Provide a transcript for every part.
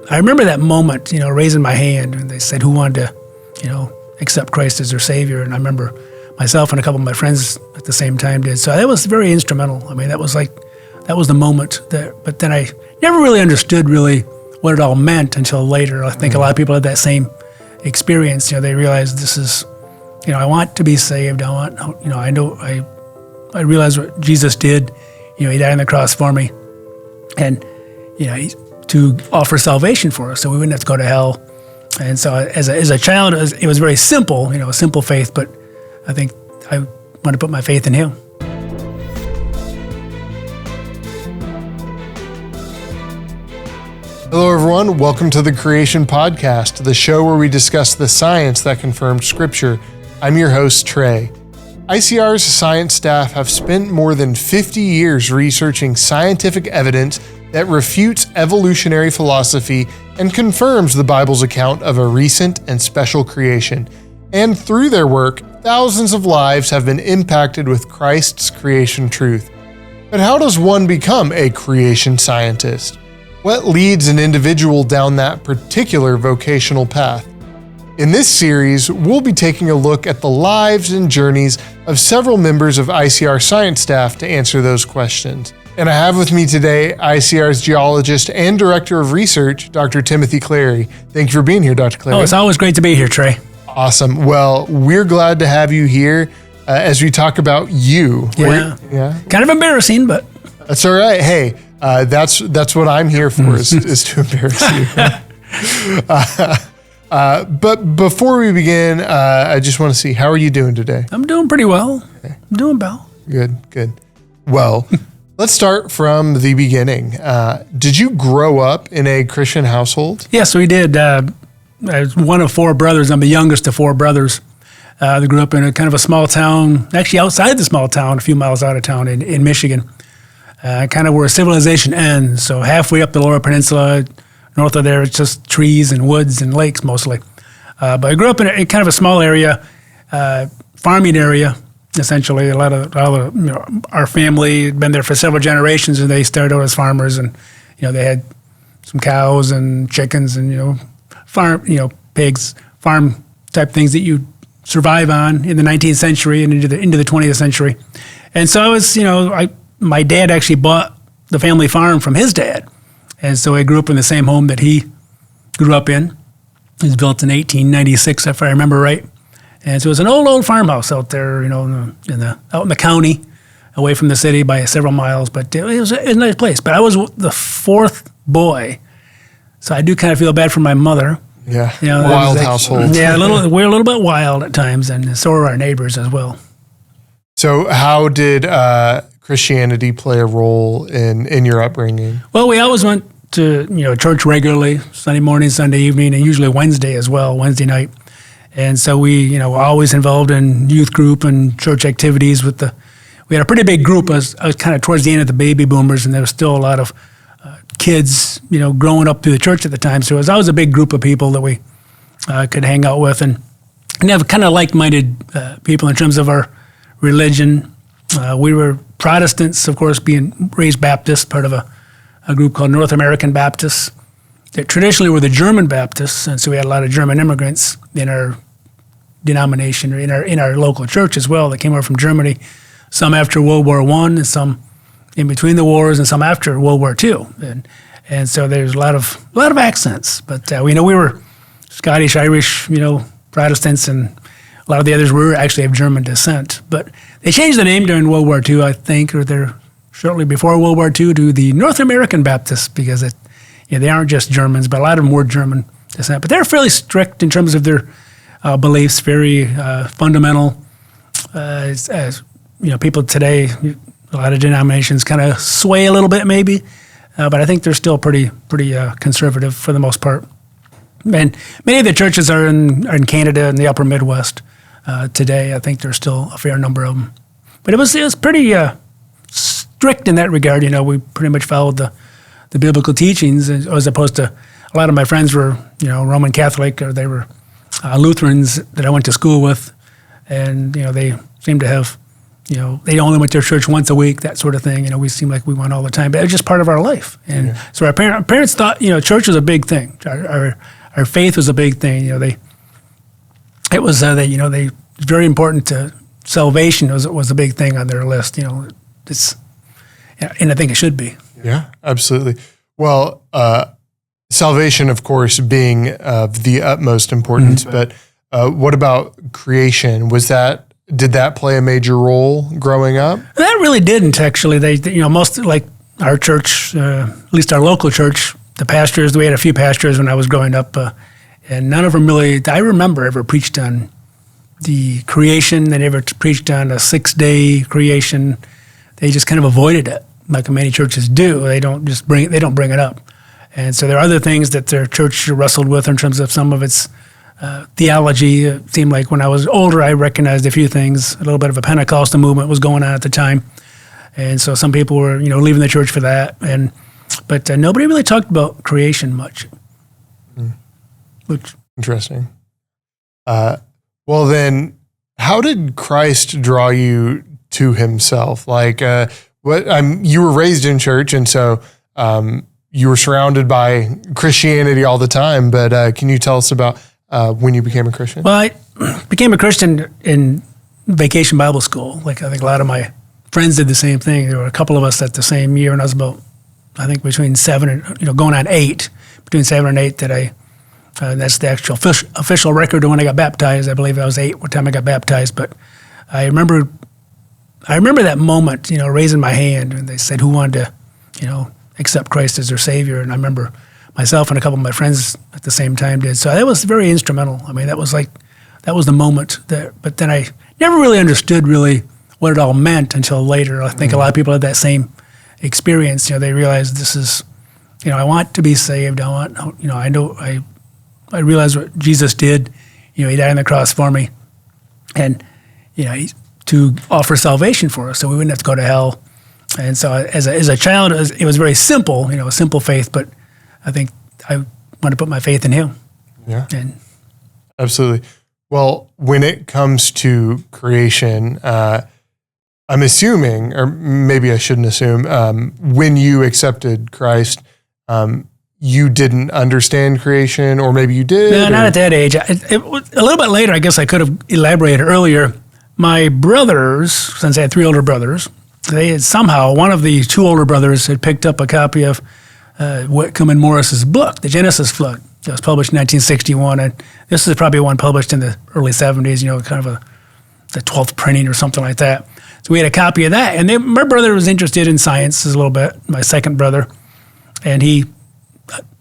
I remember that moment, raising my hand, and they said, who wanted to, accept Christ as their Savior? And I remember myself and a couple of my friends at the same time did. So that was very instrumental. I mean, that was the moment. But then I never really understood what it all meant until later. I think a lot of people had that same experience. They realized this is, I want to be saved. I realized what Jesus did. He died on the cross for me, and to offer salvation for us, so we wouldn't have to go to hell. And so, as a child, it was very simple, a simple faith. But I think I want to put my faith in Him. Hello, everyone. Welcome to the Creation Podcast, the show where we discuss the science that confirms Scripture. I'm your host, Trey. ICR's science staff have spent more than 50 years researching scientific evidence that refutes evolutionary philosophy and confirms the Bible's account of a recent and special creation. And through their work, thousands of lives have been impacted with Christ's creation truth. But how does one become a creation scientist? What leads an individual down that particular vocational path? In this series, we'll be taking a look at the lives and journeys of several members of ICR science staff to answer those questions. And I have with me today ICR's geologist and director of research, Dr. Timothy Clarey. Thank you for being here, Dr. Clarey. Oh, it's always great to be here, Trey. Awesome. Well, we're glad to have you here as we talk about you. Yeah. Kind of embarrassing, but that's all right. Hey, that's what I'm here for is to embarrass you. But before we begin, I just want to see, how are you doing today? I'm doing pretty well. Okay. I'm doing well. Good. Well, let's start from the beginning. Did you grow up in a Christian household? Yes, we did. I was one of four brothers. I'm the youngest of four brothers. They grew up in a kind of a small town, actually outside the small town, a few miles out of town in Michigan, kind of where civilization ends. So halfway up the Lower Peninsula, north of there, it's just trees and woods and lakes mostly. But I grew up in kind of a small area, farming area, essentially. A lot of our family had been there for several generations, and they started out as farmers, and they had some cows and chickens and farm pigs, farm type things that you survive on in the 19th century and into the 20th century. And so I was my dad actually bought the family farm from his dad. And so I grew up in the same home that he grew up in. It was built in 1896, if I remember right. And so it was an old farmhouse out there, out in the county, away from the city by several miles. But it was a nice place. But I was the fourth boy, so I do kind of feel bad for my mother. Yeah, wild household. Yeah, we're a little bit wild at times, and so are our neighbors as well. So how did Christianity play a role in your upbringing? Well, we always went to church regularly, Sunday morning, Sunday evening, and usually Wednesday as well, Wednesday night. And so we were always involved in youth group and church activities. We had a pretty big group. I was kind of towards the end of the baby boomers, and there was still a lot of kids growing up through the church at the time. So it was always a big group of people that we could hang out with and have kind of like-minded people in terms of our religion. We were Protestants, of course, being raised Baptist, part of a group called North American Baptists that traditionally were the German Baptists, and so we had a lot of German immigrants in our denomination, or in our local church as well, that came over from Germany, some after World War I, and some in between the wars, and some after World War II. And so there's a lot of accents, but we were Scottish, Irish, Protestants, and a lot of the others were actually of German descent. But they changed the name during World War II, I think, or they're shortly before World War II, to the North American Baptists, because they aren't just Germans, but a lot of them were German descent. But they're fairly strict in terms of their beliefs, very fundamental. As people today, a lot of denominations kind of sway a little bit maybe, but I think they're still pretty conservative for the most part. And many of the churches are in Canada and the upper Midwest today. I think there's still a fair number of them. But it was pretty strict in that regard. We pretty much followed the biblical teachings, as opposed to a lot of my friends were Roman Catholic, or they were Lutherans that I went to school with, and they seemed to have they only went to church once a week, that sort of thing. We seemed like we went all the time, but it was just part of our life. And so our parents thought, church was a big thing. Our faith was a big thing. It was very important to salvation was a big thing on their list. It's, and I think it should be. Yeah, absolutely. Well, salvation, of course, being of the utmost importance, but what about creation? Did that play a major role growing up? That really didn't, actually. Most, like our church, at least our local church, the pastors, we had a few pastors when I was growing up, and none of them really, I remember, ever preached on the creation. They never preached on a 6-day creation. They just kind of avoided it, like many churches do. They don't bring it up. And so there are other things that their church wrestled with in terms of some of its theology. It seemed like when I was older, I recognized a few things. A little bit of a Pentecostal movement was going on at the time. And so some people were, leaving the church for that. But nobody really talked about creation much. Which Interesting. Well, then, how did Christ draw you to himself? Like, you were raised in church, and so you were surrounded by Christianity all the time. But can you tell us about when you became a Christian? Well, I became a Christian in vacation Bible school. Like I think a lot of my friends did the same thing. There were a couple of us at the same year, and I was about, I think between 7 and, going on 8, between 7 and 8 that that's the actual official record of when I got baptized. I believe I was 8 what time I got baptized. But I remember that moment, raising my hand, and they said, who wanted to, accept Christ as their Savior? And I remember myself and a couple of my friends at the same time did. So that was very instrumental. I mean, that was the moment there. But then I never really understood what it all meant until later. I think a lot of people had that same experience. They realized this is, I want to be saved. I realized what Jesus did. He died on the cross for me, and to offer salvation for us, so we wouldn't have to go to hell. And so, as a child, it was very simple. A simple faith. But I think I want to put my faith in Him. Yeah, absolutely. Well, when it comes to creation, I'm assuming, or maybe I shouldn't assume, when you accepted Christ, you didn't understand creation, or maybe you did? No, not at that age. It was a little bit later. I guess I could have elaborated earlier. My brothers, since I had 3 older brothers, they had somehow, one of the 2 older brothers had picked up a copy of Whitcomb and Morris's book, The Genesis Flood. It was published in 1961, and this is probably one published in the early 70s, kind of the 12th printing or something like that. So we had a copy of that, and my brother was interested in science a little bit, my second brother, and he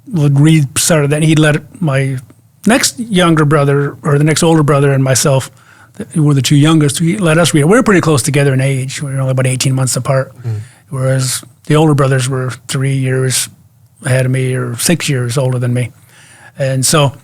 would read sort of that. He'd let my next younger brother, or the next older brother, and myself, who were the 2 youngest, he let us read it. We were pretty close together in age. We were only about 18 months apart, whereas the older brothers were 3 years ahead of me, or 6 years older than me. And so,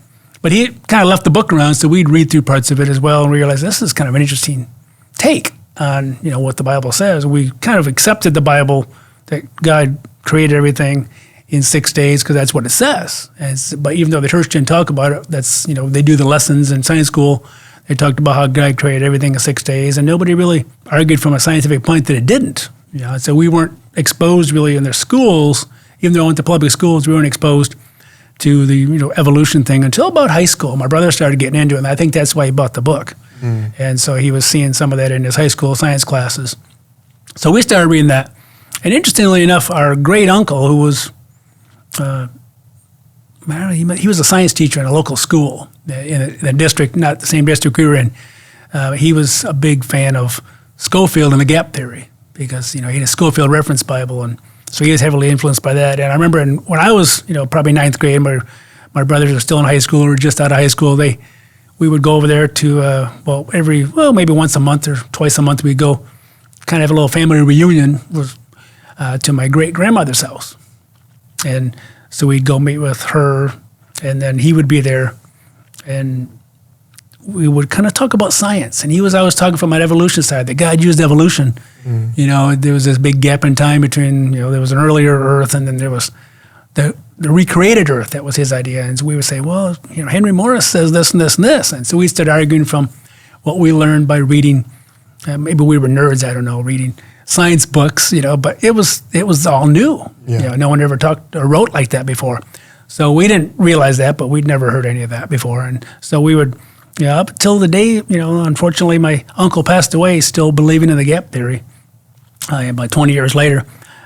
but he kind of left the book around, so we'd read through parts of it as well, and realize this is kind of an interesting take on what the Bible says. We kind of accepted the Bible that God created everything in 6 days because that's what it says. But even though the church didn't talk about it, that's they do the lessons in Sunday school. They talked about how God created everything in 6 days, and nobody really argued from a scientific point that it didn't. So we weren't exposed really in their schools. Even though I went to public schools, we weren't exposed to the evolution thing until about high school. My brother started getting into it, and I think that's why he bought the book. And so he was seeing some of that in his high school science classes. So we started reading that. And interestingly enough, our great uncle, who was he was a science teacher in a local school in a district, not the same district we were in. He was a big fan of Schofield and the gap theory because he had a Schofield reference Bible, and so he was heavily influenced by that. And I remember when I was probably 9th grade, my brothers were still in high school or just out of high school. We would go over there to maybe once a month or twice a month we'd go kind of have a little family reunion to my great grandmother's house. And so we'd go meet with her, and then he would be there, and we would kind of talk about science. And he was always talking from an evolution side, that God used evolution. There was this big gap in time between, there was an earlier Earth, and then there was the recreated Earth. That was his idea. And so we would say, well, Henry Morris says this and this and this. And so we started arguing from what we learned by reading maybe we were nerds, I don't know, reading science books, but it was all new. Yeah. No one ever talked or wrote like that before. So we didn't realize that, but we'd never heard any of that before. And so we would, up until the day, unfortunately my uncle passed away still believing in the gap theory about 20 years later.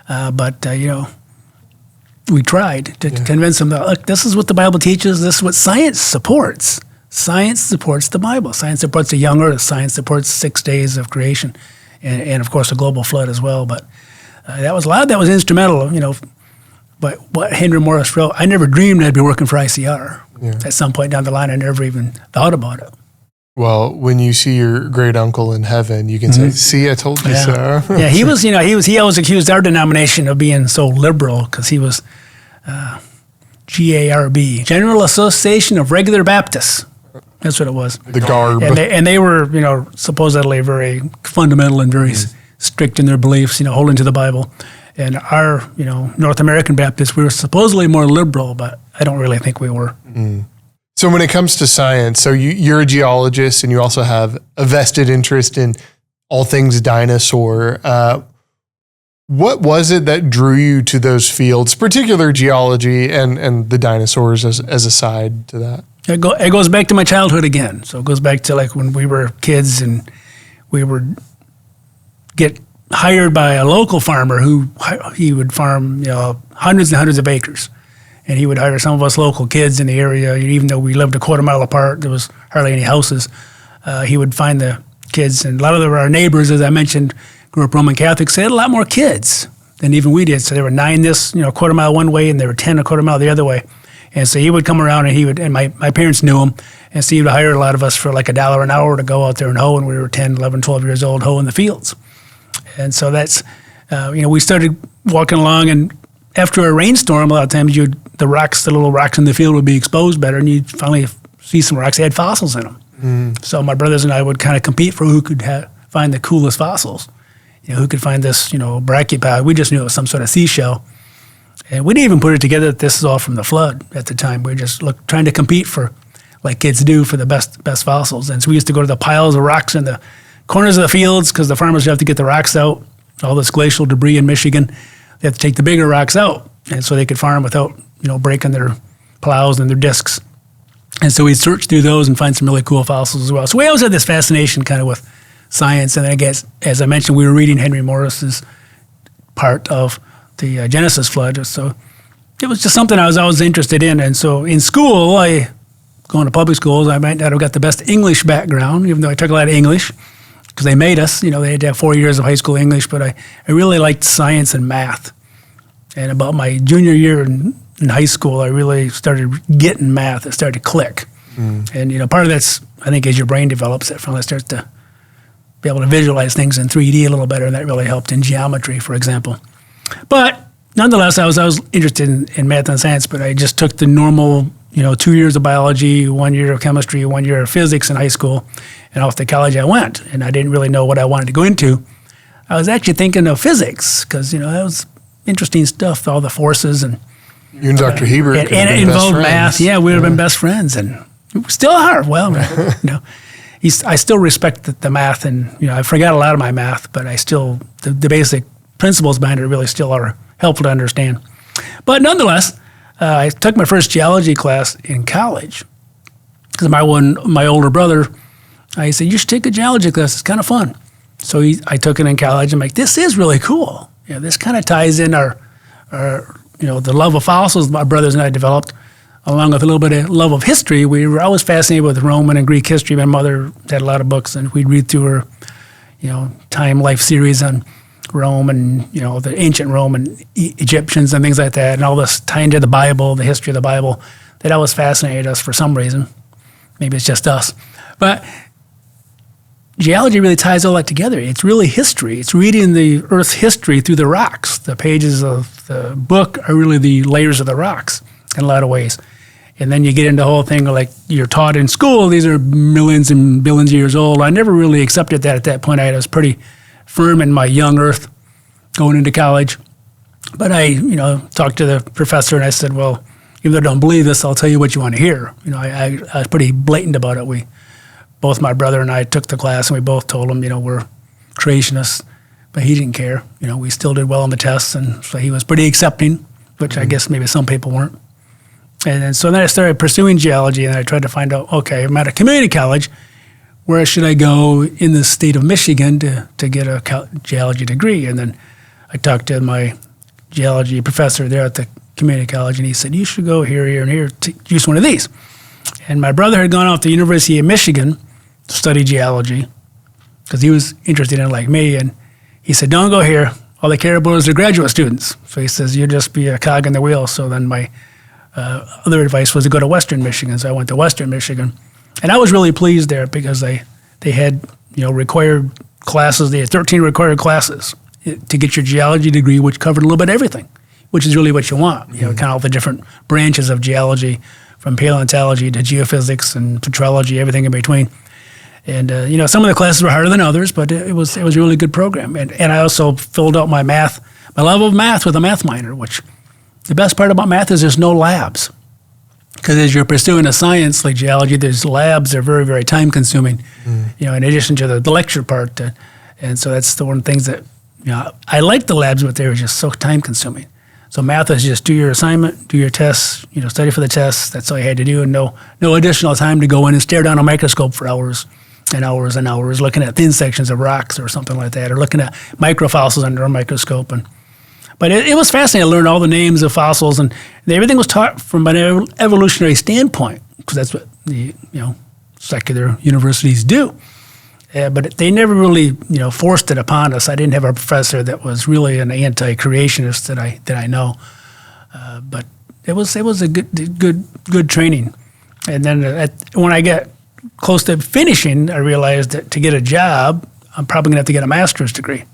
But we tried to convince him that, look, this is what the Bible teaches. This is what science supports. Science supports the Bible. Science supports the young earth. Science supports 6 days of creation. And of course, a global flood as well. But that was instrumental, But what Henry Morris wrote, I never dreamed I'd be working for ICR. Yeah. At some point down the line, I never even thought about it. Well, when you see your great uncle in heaven, you can say, "See, I told you so." Yeah, he was. He always accused our denomination of being so liberal because he was GARB, General Association of Regular Baptists. That's what it was. The garb. And they were, supposedly very fundamental and very strict in their beliefs, holding to the Bible. And our, North American Baptists, we were supposedly more liberal, but I don't really think we were. Mm. So when it comes to science, so you're a geologist and you also have a vested interest in all things dinosaur. What was it that drew you to those fields, particular geology and the dinosaurs as a side to that? It goes back to my childhood again. So it goes back to like when we were kids and we would get hired by a local farmer who he would farm hundreds and hundreds of acres. And he would hire some of us local kids in the area, even though we lived a quarter mile apart, there was hardly any houses. He would find the kids, and a lot of our neighbors, as I mentioned, grew up Roman Catholics. They had a lot more kids than even we did. So there were 9 this, quarter mile one way, and there were 10 a quarter mile the other way. And so he would come around, and my parents knew him, and so he would hire a lot of us for like $1 an hour to go out there and hoe, and we were 10, 11, 12 years old, hoeing the fields. And so that's, we started walking along, and after a rainstorm, a lot of times the little rocks in the field would be exposed better, and you'd finally see some rocks that had fossils in them. Mm. So my brothers and I would kind of compete for who could find the coolest fossils. Who could find this, brachipod. We just knew it was some sort of seashell. And we didn't even put it together that this is all from the flood at the time. We were just trying to compete for, like kids do, for the best fossils. And so we used to go to the piles of rocks in the corners of the fields because the farmers would have to get the rocks out. All this glacial debris in Michigan, they have to take the bigger rocks out, and so they could farm without, breaking their plows and their discs. And so we'd search through those and find some really cool fossils as well. So we always had this fascination kind of with science. And then I guess, as I mentioned, we were reading Henry Morris's part of the Genesis flood. So it was just something I was always interested in. And so in school, going to public schools, I might not have got the best English background, even though I took a lot of English because they made us. They had to have 4 years of high school English. But I really liked science and math. And about my junior year in high school, I really started getting math. It started to click. Mm. And, part of that's, I think, as your brain develops, it finally starts to be able to visualize things in 3D a little better, and that really helped in geometry, for example. But nonetheless, I was interested in math and science, but I just took the normal, 2 years of biology, 1 year of chemistry, 1 year of physics in high school, and off to college I went. And I didn't really know what I wanted to go into. I was actually thinking of physics because, that was interesting stuff, all the forces and you and Dr. Hebert and it involved math. Yeah, we would have been best friends, and we still are. Well, I still respect the math, and I forgot a lot of my math, but I still the basic principles behind it really still are helpful to understand. But nonetheless, I took my first geology class in college because my older brother, I said, you should take a geology class. It's kind of fun. So I took it in college. I'm like, this is really cool. This kind of ties in our the love of fossils my brothers and I developed, along with a little bit of love of history. We were always fascinated with Roman and Greek history. My mother had a lot of books, and we'd read through her, Time Life series on Rome and, the ancient Rome and Egyptians and things like that, and all this tying to the Bible, the history of the Bible. That always fascinated us for some reason. Maybe it's just us. But geology really ties all that together. It's really history. It's reading the Earth's history through the rocks. The pages of the book are really the layers of the rocks in a lot of ways. And then you get into the whole thing like you're taught in school, these are millions and billions of years old. I never really accepted that at that point. I was pretty firm in my young Earth going into college. But I, talked to the professor and I said, well, even though I don't believe this, I'll tell you what you want to hear. I was pretty blatant about it. Both my brother and I took the class, and we both told him, we're creationists, but he didn't care. We still did well on the tests, and so he was pretty accepting, which I guess maybe some people weren't. And so then I started pursuing geology, and I tried to find out, okay, I'm at a community college, where should I go in the state of Michigan to get a geology degree? And then I talked to my geology professor there at the community college, and he said, you should go here, here, and here to use one of these. And my brother had gone off to the University of Michigan to study geology because he was interested in it like me. And he said, don't go here. All they care about is their graduate students. So he says, you'll just be a cog in the wheel. So then my other advice was to go to Western Michigan. So I went to Western Michigan. And I was really pleased there because they had, required classes. They had 13 required classes to get your geology degree, which covered a little bit of everything, which is really what you want. Kind of all the different branches of geology, from paleontology to geophysics and petrology, everything in between. And some of the classes were harder than others, but it was a really good program. And I also filled out my level of math with a math minor, which the best part about math is there's no labs. Because as you're pursuing a science like geology, there's labs that are very, very time consuming, in addition to the lecture part. And so that's the one of the things that, I like the labs, but they were just so time consuming. So math is just do your assignment, do your tests, study for the tests. That's all you had to do, and no additional time to go in and stare down a microscope for hours and hours and hours, looking at thin sections of rocks or something like that, or looking at microfossils under a microscope. But it was fascinating. I learned all the names of fossils, and everything was taught from an evolutionary standpoint, because that's what the secular universities do. But they never really forced it upon us. I didn't have a professor that was really an anti-creationist that I know. But it was a good training. And then when I got close to finishing, I realized that to get a job, I'm probably going to have to get a master's degree.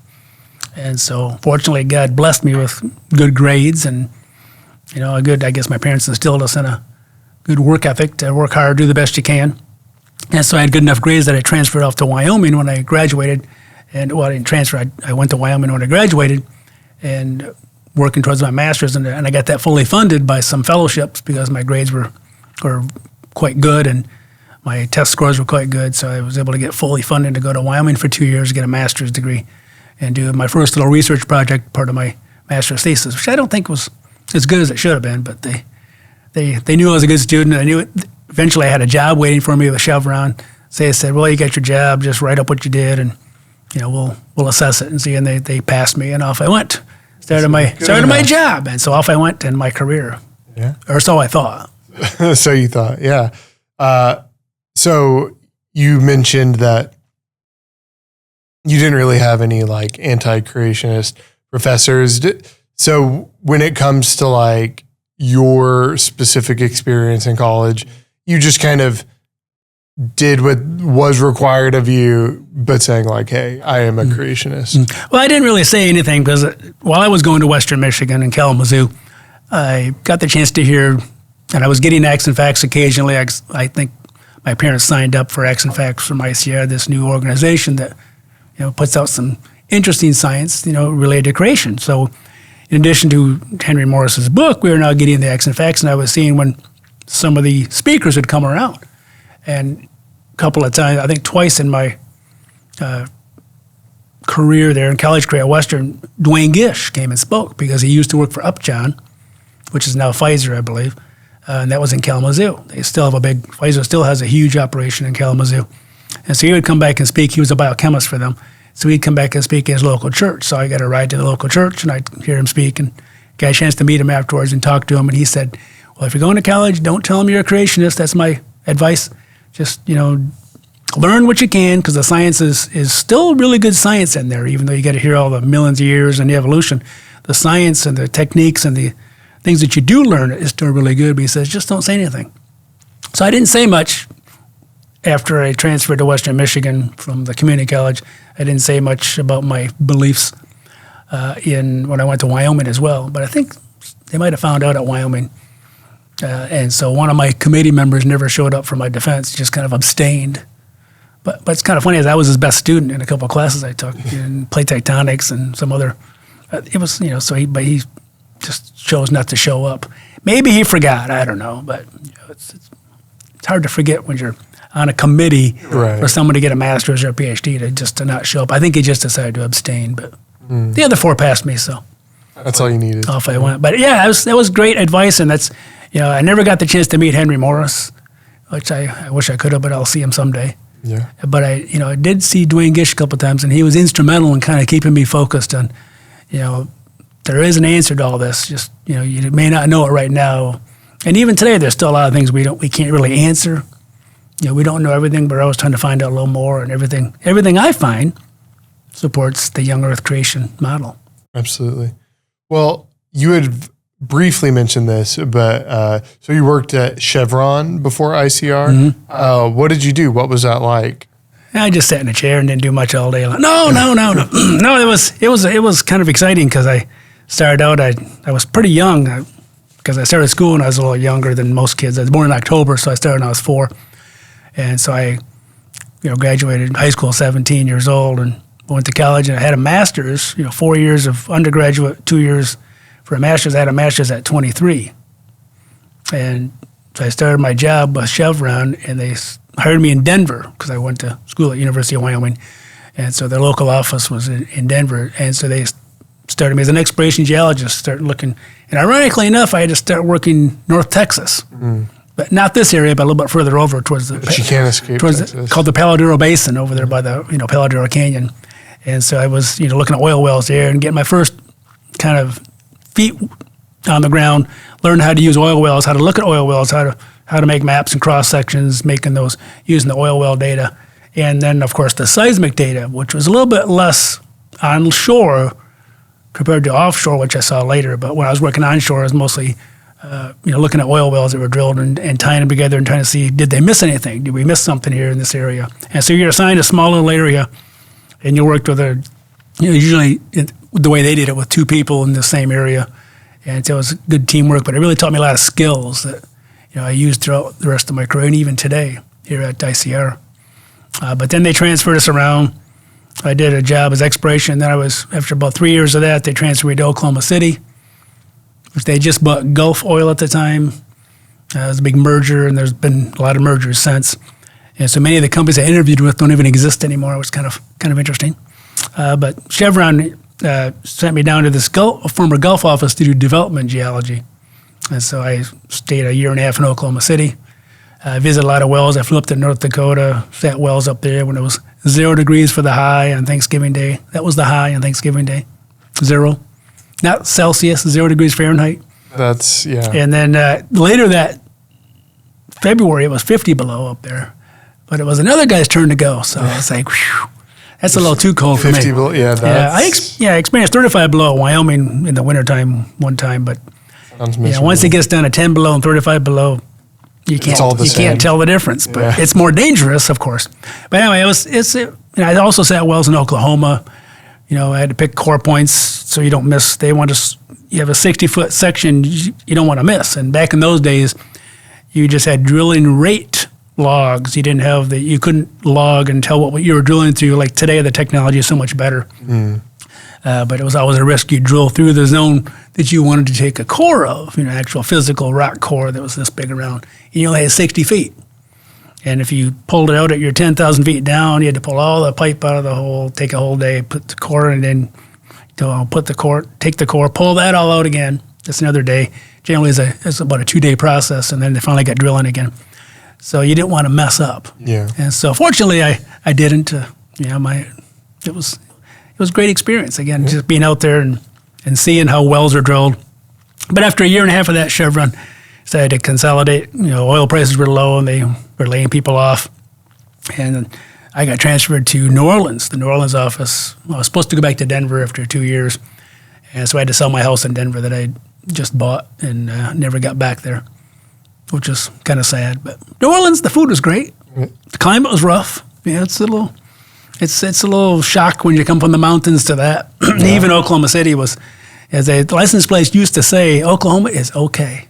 And so fortunately, God blessed me with good grades and, I guess my parents instilled us in a good work ethic to work hard, do the best you can. And so I had good enough grades that I transferred off to Wyoming when I graduated. And, I didn't transfer. I went to Wyoming when I graduated and working towards my master's. And I got that fully funded by some fellowships because my grades were quite good and my test scores were quite good. So I was able to get fully funded to go to Wyoming for 2 years, get a master's degree, and do my first little research project, part of my master's thesis, which I don't think was as good as it should have been. But they knew I was a good student. I knew it. Eventually, I had a job waiting for me with Chevron. So they said, well, you got your job, just write up what you did, and we'll assess it and see. And they passed me, and off I went. Started my job, and so off I went in my career. Yeah, or so I thought. So you thought, yeah. So you mentioned that you didn't really have any like anti-creationist professors. So when it comes to your specific experience in college, you just kind of did what was required of you, but saying hey, I am a creationist. Well, I didn't really say anything because while I was going to Western Michigan in Kalamazoo, I got the chance to hear, and I was getting Acts and Facts occasionally. I think my parents signed up for Acts and Facts from ICR, this new organization that puts out some interesting science, related to creation. So in addition to Henry Morris's book, we were now getting the Acts and Facts, and I was seeing when some of the speakers would come around. And a couple of times, I think twice in my career there, in college career at Western, Dwayne Gish came and spoke because he used to work for Upjohn, which is now Pfizer, I believe, and that was in Kalamazoo. They still have Pfizer still has a huge operation in Kalamazoo. And so he would come back and speak. He was a biochemist for them. So he'd come back and speak at his local church. So I got a ride to the local church, and I'd hear him speak and got a chance to meet him afterwards and talk to him. And he said, well, if you're going to college, don't tell them you're a creationist. That's my advice. Just, learn what you can, because the science is still really good science in there, even though you got to hear all the millions of years and the evolution. The science and the techniques and the things that you do learn is still really good. But he says, just don't say anything. So I didn't say much. After I transferred to Western Michigan from the community college, I didn't say much about my beliefs when I went to Wyoming as well. But I think they might have found out at Wyoming. And so one of my committee members never showed up for my defense, just kind of abstained. But it's kind of funny, as I was his best student in a couple of classes I took, in plate tectonics and some other. It was, so he just chose not to show up. Maybe he forgot, I don't know. But it's hard to forget when you're on a committee Right. for someone to get a master's or a Ph.D. to not show up. I think he just decided to abstain, but the other 4 passed me, so That's all you needed. off I went. But yeah, that was great advice, and that's, I never got the chance to meet Henry Morris, which I wish I could have, but I'll see him someday. Yeah. But I did see Dwayne Gish a couple of times, and he was instrumental in kind of keeping me focused on, there is an answer to all this. Just, you may not know it right now. And even today, there's still a lot of things we can't really answer. We don't know everything, but we're always trying to find out a little more, and everything I find supports the young Earth creation model. Absolutely. Well, you had briefly mentioned this, but so you worked at Chevron before ICR. Mm-hmm. What did you do? What was that like? I just sat in a chair and didn't do much all day long. No. No, it was kind of exciting because I started out, I was pretty young because I started school when I was a little younger than most kids. I was born in October, so I started when I was 4. And so I, graduated high school at 17 years old and went to college, and I had a master's, 4 years of undergraduate, 2 years for a master's. I had a master's at 23. And so I started my job with Chevron, and they hired me in Denver because I went to school at University of Wyoming. And so their local office was in Denver. And so they started me as an exploration geologist, started looking. And ironically enough, I had to start working North Texas. But not this area, but a little bit further over towards the. But you can't escape Texas. Called the Paladuro Basin over there by the Paladuro Canyon, and so I was looking at oil wells there and getting my first kind of feet on the ground, learning how to use oil wells, how to look at oil wells, how to make maps and cross sections, making those using the oil well data, and then of course the seismic data, which was a little bit less on shore compared to offshore, which I saw later. But when I was working onshore, I was mostly looking at oil wells that were drilled and tying them together and trying to see, did they miss anything? Did we miss something here in this area? And so you're assigned a small little area, and you worked with usually the way they did it with 2 people in the same area. And so it was good teamwork, but it really taught me a lot of skills that, I used throughout the rest of my career and even today here at ICR. But then they transferred us around. I did a job as exploration. Then after about 3 years of that, they transferred me to Oklahoma City, which they just bought Gulf Oil at the time. It was a big merger, and there's been a lot of mergers since. And so many of the companies I interviewed with don't even exist anymore. It was kind of interesting. But Chevron sent me down to this former Gulf office to do development geology. And so I stayed a year and a half in Oklahoma City. I visited a lot of wells. I flew up to North Dakota, sat wells up there when it was 0 degrees for the high on Thanksgiving Day. That was the high on Thanksgiving Day, 0. Not Celsius, 0 degrees Fahrenheit. That's, yeah. And then later that February, it was 50 below up there. But it was another guy's turn to go. So I was like, whew, that's a little too cold for me. 50 below, yeah. That's, I experienced 35 below in Wyoming in the wintertime one time. But once it gets down to 10 below and 35 below, you can't tell the difference. But it's more dangerous, of course. But anyway, I also sat wells in Oklahoma. I had to pick core points so you don't miss. You have a 60-foot section you don't want to miss. And back in those days, you just had drilling rate logs. You couldn't log and tell what you were drilling through. Like today, the technology is so much better. But it was always a risk. You drill through the zone that you wanted to take a core of, actual physical rock core that was this big around. And you only had 60 feet. And if you pulled it out at your 10,000 feet down, you had to pull all the pipe out of the hole, take a whole day, put the core, and then take the core, pull that all out again. That's another day. Generally, it's about a 2-day process, and then they finally got drilling again. So you didn't want to mess up. Yeah. And so fortunately, I didn't. It was a great experience. Again, just being out there and seeing how wells are drilled. But after a year and a half of that, Chevron decided to consolidate. Oil prices were low, and they were laying people off. And I got transferred to New Orleans, the New Orleans office. I was supposed to go back to Denver after 2 years. And so I had to sell my house in Denver that I just bought and never got back there, which is kind of sad. But New Orleans, the food was great. The climate was rough. Yeah, it's a little shock when you come from the mountains to that. Even Oklahoma City was, as a license plate used to say, Oklahoma is okay.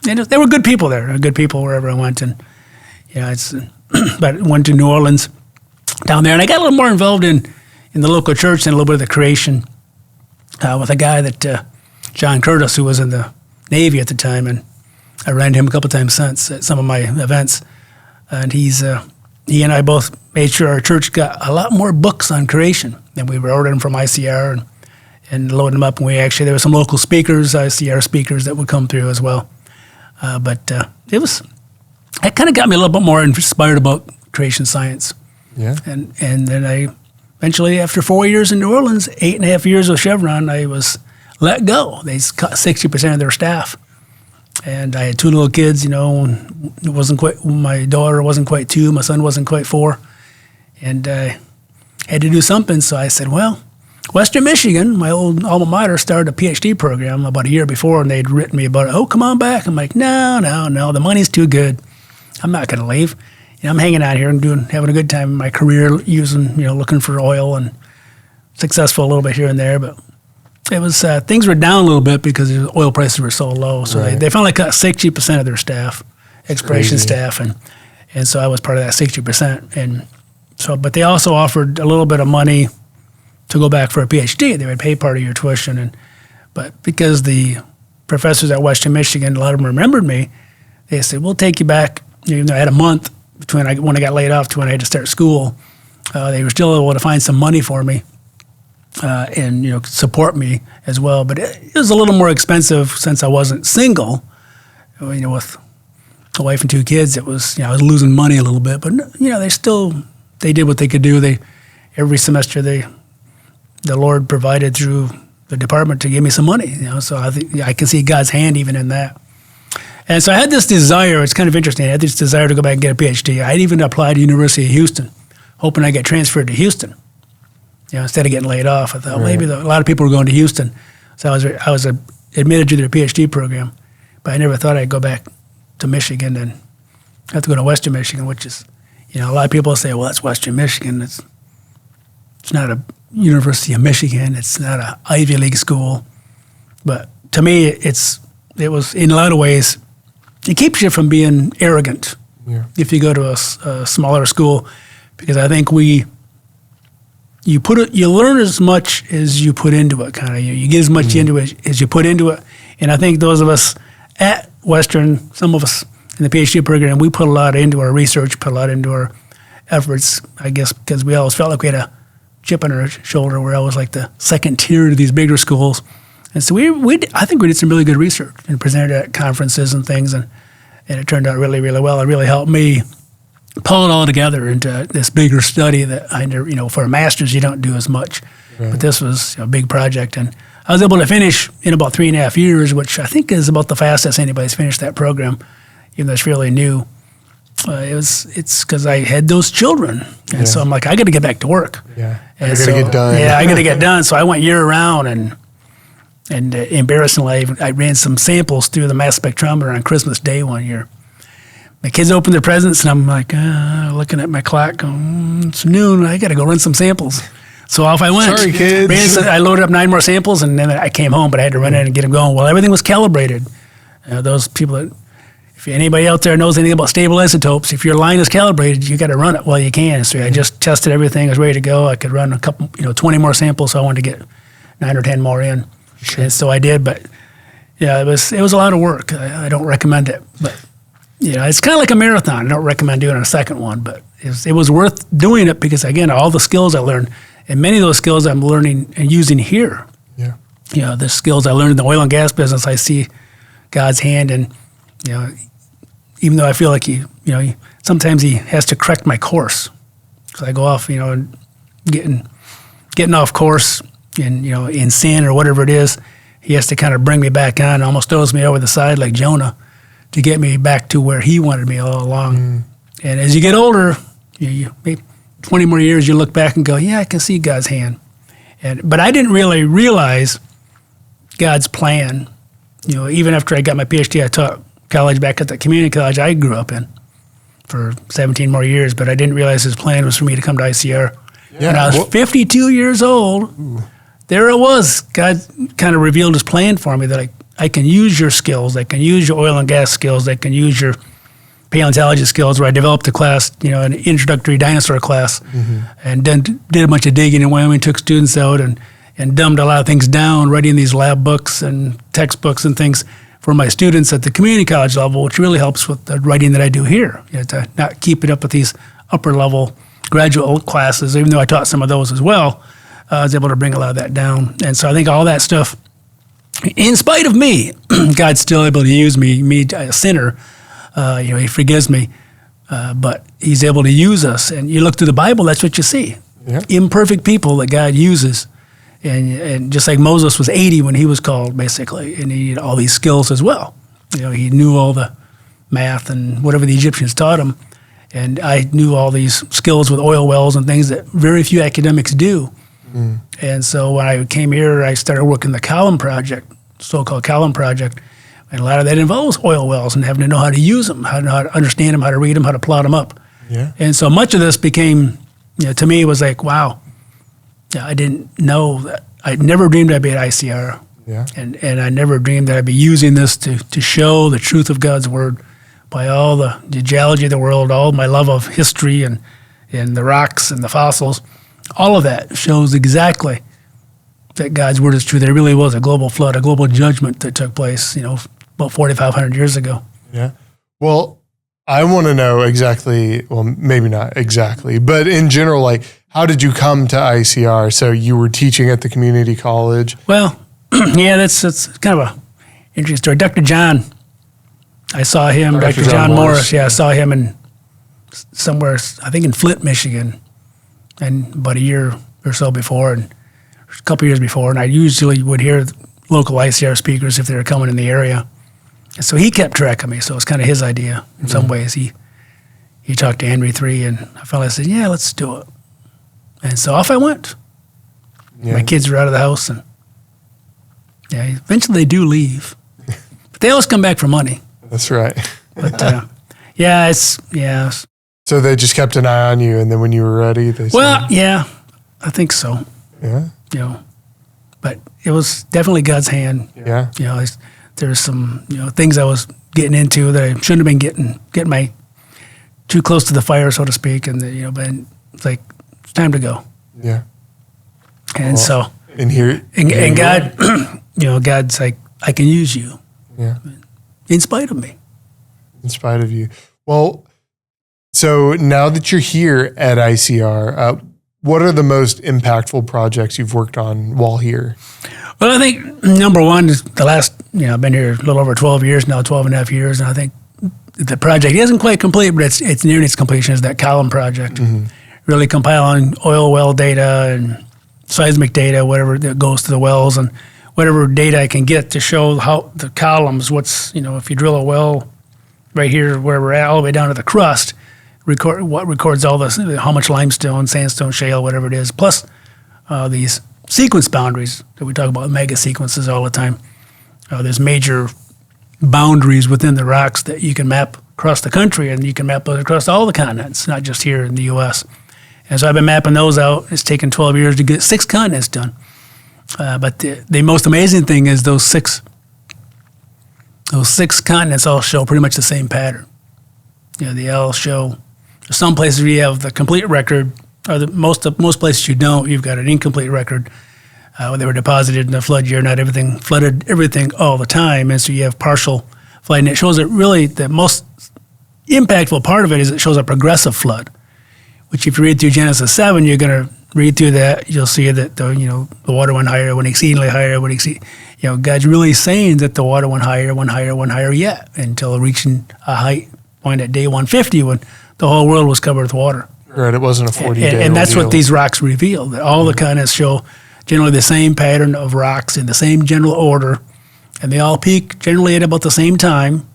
And there were good people there, good people wherever I went. And but I went to New Orleans down there, and I got a little more involved in the local church and a little bit of the creation with a guy that John Curtis, who was in the Navy at the time, and I ran into him a couple times since at some of my events, and he and I both made sure our church got a lot more books on creation, and we were ordering them from ICR and loading them up. And there were some local speakers, ICR speakers, that would come through as well. But it kind of got me a little bit more inspired about creation science. Yeah. And then I eventually, after 4 years in New Orleans, 8.5 years with Chevron, I was let go. They cut 60% of their staff. And I had 2 little kids, my daughter wasn't quite 2, my son wasn't quite 4. And I had to do something, so I said, well, Western Michigan, my old alma mater, started a Ph.D. program about a year before, and they'd written me about it. Oh, come on back. I'm like, no, the money's too good. I'm not going to leave. I'm hanging out here and having a good time in my career, looking for oil, and successful a little bit here and there, but it was things were down a little bit because the oil prices were so low. So they finally cut 60% of their staff, exploration staff, and so I was part of that 60%. And so, but they also offered a little bit of money to go back for a PhD. They would pay part of your tuition, but because the professors at Western Michigan, a lot of them remembered me, they said, "We'll take you back." Even though I had a month between when I got laid off to when I had to start school, they were still able to find some money for me. And support me as well, but it was a little more expensive since I wasn't single. With a wife and 2 kids, it was I was losing money a little bit, but they did what they could do. Every semester the Lord provided through the department to give me some money. So I think I can see God's hand even in that. And so I had this desire. It's kind of interesting. I had this desire to go back and get a PhD. I'd even applied to University of Houston, hoping I'd get transferred to Houston. Instead of getting laid off, I thought maybe a lot of people were going to Houston. So I was admitted to their PhD program, but I never thought I'd go back to Michigan and have to go to Western Michigan, which is, a lot of people say, well, that's Western Michigan. It's not a University of Michigan. It's not an Ivy League school. But to me, it was in a lot of ways, it keeps you from being arrogant if you go to a smaller school, because I think you learn as much as you put into it, kind of. You get as much into it as you put into it. And I think those of us at Western, some of us in the PhD program, we put a lot into our research, put a lot into our efforts, I guess, because we always felt like we had a chip on our shoulder. We're always like the second tier to these bigger schools. And so I think we did some really good research and presented at conferences and things, and it turned out really, really well. It really helped me pull it all together into this bigger study that I never, for a master's you don't do as much, but this was a big project, and I was able to finish in about 3.5 years, which I think is about the fastest anybody's finished that program, even though it's fairly new. It's because I had those children, and so I'm like, I got to get back to work. Yeah, I got to get done. Yeah, I got to get done. So I went year round, and embarrassingly, I ran some samples through the mass spectrometer on Christmas Day one year. My kids opened their presents, and I'm like, looking at my clock, going, it's noon, I got to go run some samples. So off I went. Sorry, kids. I loaded up 9 more samples, and then I came home, but I had to run in and get them going. Well, everything was calibrated. Those people that, if anybody out there knows anything about stable isotopes, if your line is calibrated, you got to run it while you can. So I just tested everything. I was ready to go. I could run a couple, 20 more samples, so I wanted to get 9 or 10 more in. Sure. And so I did, but yeah, it was a lot of work. I don't recommend it, but it's kind of like a marathon. I don't recommend doing a second one, but it was worth doing it because, again, all the skills I learned, and many of those skills I'm learning and using here. Yeah. The skills I learned in the oil and gas business, I see God's hand, and even though I feel like sometimes He has to correct my course, because I go off, and getting off course, and in sin or whatever it is, He has to kind of bring me back on, almost throws me over the side like Jonah, to get me back to where He wanted me all along. And as you get older, you maybe 20 more years, you look back and go, yeah, I can see God's hand. But I didn't really realize God's plan. Even after I got my PhD, I taught college back at the community college I grew up in for 17 more years, but I didn't realize His plan was for me to come to ICR. When I was 52 years old, there it was. God kind of revealed His plan for me that I can use your skills. I can use your oil and gas skills. I can use your paleontology skills, where I developed a class, an introductory dinosaur class, and then did a bunch of digging in Wyoming, took students out and dumbed a lot of things down, writing these lab books and textbooks and things, for my students at the community college level, which really helps with the writing that I do here, to not keep it up with these upper level graduate classes, even though I taught some of those as well. I was able to bring a lot of that down. And so I think all that stuff, in spite of me, God's still able to use me, a sinner. He forgives me, but he's able to use us. And you look through the Bible, that's what you see. Yeah. Imperfect people that God uses. And just like Moses was 80 when he was called, basically, and he had all these skills as well. He knew all the math and whatever the Egyptians taught him. And I knew all these skills with oil wells and things that very few academics do. Mm. And so when I came here, I started working the column project, so-called column project. And a lot of that involves oil wells and having to know how to use them, how to understand them, how to read them, how to plot them up. Yeah. And so much of this became, to me, it was like, wow, I didn't know that. I never dreamed I'd be at ICR. Yeah. And I never dreamed that I'd be using this to show the truth of God's word by all the geology of the world, all my love of history and the rocks and the fossils. All of that shows exactly that God's word is true. There really was a global flood, a global judgment that took place, about 4,500 years ago. Yeah. Well, I want to know exactly, well, maybe not exactly, but in general, like, how did you come to ICR? So you were teaching at the community college? Well, yeah, that's kind of a interesting story. Dr. John, I saw him, Dr. John Morris. Yeah, I saw him in somewhere, I think in Flint, Michigan, and about a year or so before, and a couple years before, and I usually would hear local ICR speakers if they were coming in the area. And so he kept track of me, so it was kind of his idea in some ways. He talked to Henry III, and I finally said, yeah, let's do it. And so off I went. Yeah. My kids were out of the house, and eventually they do leave. But they always come back for money. That's right. But yeah. So they just kept an eye on you, and then when you were ready, they said, yeah, I think so. Yeah. But it was definitely God's hand. Yeah. There's some things I was getting into that I shouldn't have been getting my too close to the fire, so to speak, and but it's like it's time to go. Yeah. And so and here and God, God's like, I can use you. Yeah. In spite of me. In spite of you. Well, so now that you're here at ICR, what are the most impactful projects you've worked on while here? Well, I think number one is the last, I've been here a little over 12 years now, 12 and a half years, and I think the project isn't quite complete, but it's nearing its completion, is that column project. Mm-hmm. Really compiling oil well data and seismic data, whatever that goes to the wells, and whatever data I can get to show how the columns, what's, if you drill a well right here where we're at, all the way down to the crust, records all this, how much limestone, sandstone, shale, whatever it is, plus these sequence boundaries that we talk about, mega sequences all the time. There's major boundaries within the rocks that you can map across the country, and you can map those across all the continents, not just here in the U.S. And so I've been mapping those out. It's taken 12 years to get 6 continents done. But the most amazing thing is those six continents all show pretty much the same pattern. They all show. Some places where you have the complete record, or most places you don't. You've got an incomplete record. They were deposited in the flood year. Not everything flooded everything all the time, and so you have partial flood. And it shows that really the most impactful part of it is it shows a progressive flood. Which, if you read through Genesis 7, you're going to read through that. You'll see that the water went higher, went exceedingly higher, God's really saying that the water went higher yet, until reaching a height point at day 150 when the whole world was covered with water. Right, it wasn't a 40-day and that's what these rocks reveal, that all the continents show generally the same pattern of rocks in the same general order, and they all peak generally at about the same time.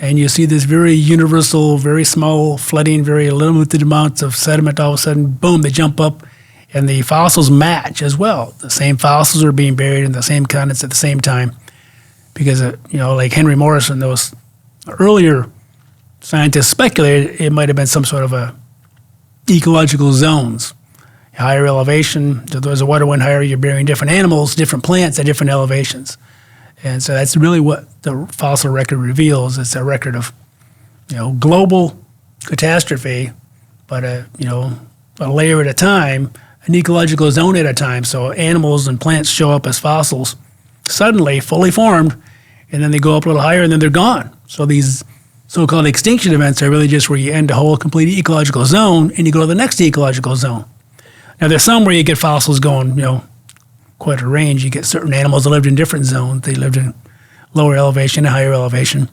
And you see this very universal, very small flooding, very limited amounts of sediment. All of a sudden, boom, they jump up, and the fossils match as well. The same fossils are being buried in the same continents at the same time. Because, like Henry Morrison, those earlier scientists speculated it might have been some sort of a ecological zones. Higher elevation, so as the water went higher, you're burying different animals, different plants at different elevations. And so that's really what the fossil record reveals. It's a record of, global catastrophe, but a layer at a time, an ecological zone at a time. So animals and plants show up as fossils suddenly, fully formed, and then they go up a little higher, and then they're gone. So these so-called extinction events are really just where you end a whole complete ecological zone, and you go to the next ecological zone. Now, there's some where you get fossils going, quite a range. You get certain animals that lived in different zones. They lived in lower elevation and higher elevation.